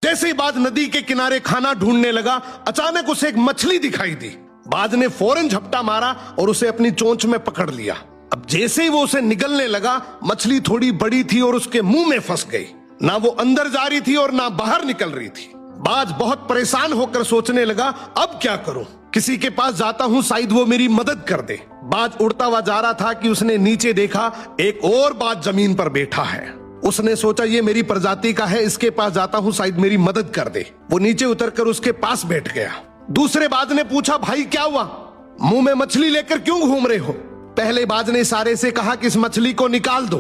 जैसे ही बाज नदी के किनारे खाना ढूंढने लगा, अचानक उसे एक मछली दिखाई दी। बाज ने फौरन झपटा मारा और उसे अपनी चोंच में पकड़ लिया। अब जैसे ही वो उसे निगलने लगा, मछली थोड़ी बड़ी थी और उसके मुंह में फंस गई। ना वो अंदर जा रही थी और ना बाहर निकल रही थी। बाज बहुत परेशान होकर सोचने लगा, अब क्या करूं? किसी के पास जाता हूं, शायद वो मेरी मदद कर दे। बाज उड़ता हुआ जा रहा था कि उसने नीचे देखा, एक और बाज जमीन पर बैठा है। उसने सोचा ये मेरी प्रजाति का है, इसके पास जाता हूं, शायद मेरी मदद कर दे। वो नीचे उतरकर उसके पास बैठ गया। दूसरे बाज ने पूछा, भाई क्या हुआ? मुंह में मछली लेकर क्यों घूम रहे हो? पहले बाज ने इशारे से कहा कि इस मछली को निकाल दो।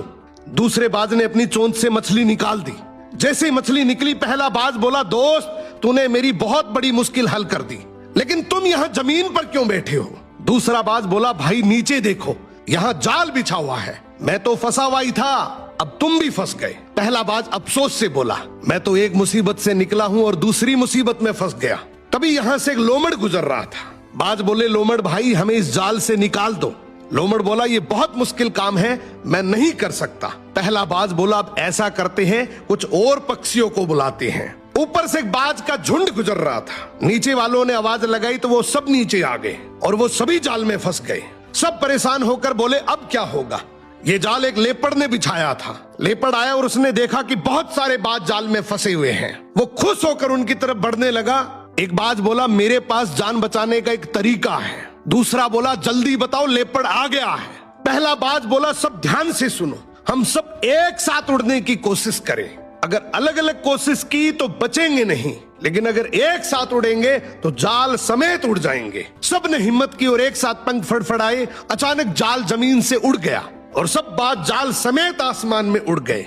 दूसरे बाज ने अपनी चोंच से मछली निकाल दी। जैसे ही मछली निकली, पहला बाज बोला, दोस्त तूने मेरी बहुत बड़ी मुश्किल हल कर दी, लेकिन तुम यहाँ जमीन पर क्यों बैठे हो? दूसरा बाज बोला, भाई नीचे देखो, यहाँ जाल बिछा हुआ है, मैं तो फंसा हुआ ही था, अब तुम भी फंस गए। पहला बाज अफसोस से बोला, मैं तो एक मुसीबत से निकला हूँ और दूसरी मुसीबत में फंस गया। तभी यहाँ से एक लोमड़ गुजर रहा था। बाज बोले, लोमड़ भाई हमें इस जाल से निकाल दो। लोमड़ बोला, ये बहुत मुश्किल काम है, मैं नहीं कर सकता। पहला बाज बोला, अब ऐसा करते हैं, कुछ और पक्षियों को बुलाते हैं। ऊपर से एक बाज का झुंड गुजर रहा था। नीचे वालों ने आवाज लगाई तो वो सब नीचे आ गए और वो सभी जाल में फंस गए। सब परेशान होकर बोले, अब क्या होगा? ये जाल एक लेपर्ड ने बिछाया था। लेपर्ड आया और उसने देखा कि बहुत सारे बाज जाल में फंसे हुए हैं। वो खुश होकर उनकी तरफ बढ़ने लगा। एक बाज बोला, मेरे पास जान बचाने का एक तरीका है। दूसरा बोला, जल्दी बताओ, लेपर्ड आ गया है। पहला बाज बोला, सब ध्यान से सुनो, हम सब एक साथ उड़ने की कोशिश करें। अगर अलग अलग कोशिश की तो बचेंगे नहीं, लेकिन अगर एक साथ उड़ेंगे तो जाल समेत उड़ जाएंगे। सब ने हिम्मत की और एक साथ पंख फड़फड़ाए। अचानक जाल जमीन से उड़ गया और सब बाज जाल समेत आसमान में उड़ गए।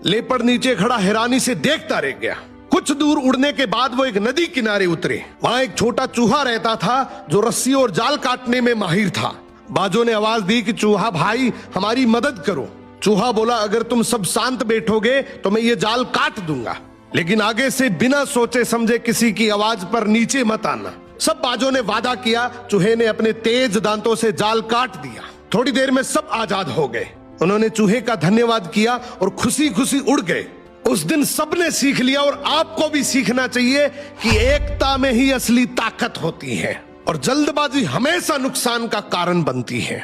लेपर्ड नीचे खड़ा हैरानी से देखता रह गया। कुछ दूर उड़ने के बाद वो एक नदी किनारे उतरे। वहां एक छोटा चूहा रहता था जो रस्सी और जाल काटने में माहिर था। बाजों ने आवाज दी कि चूहा भाई हमारी मदद करो। चूहा बोला, अगर तुम सब शांत बैठोगे तो मैं ये जाल काट दूंगा, लेकिन आगे से बिना सोचे समझे किसी की आवाज पर नीचे मत आना। सब बाजों ने वादा किया। चूहे ने अपने तेज दांतों से जाल काट दिया। थोड़ी देर में सब आजाद हो गए। उन्होंने चूहे का धन्यवाद किया और खुशी खुशी उड़ गए। उस दिन सबने सीख लिया और आपको भी सीखना चाहिए कि एकता में ही असली ताकत होती है और जल्दबाजी हमेशा नुकसान का कारण बनती है।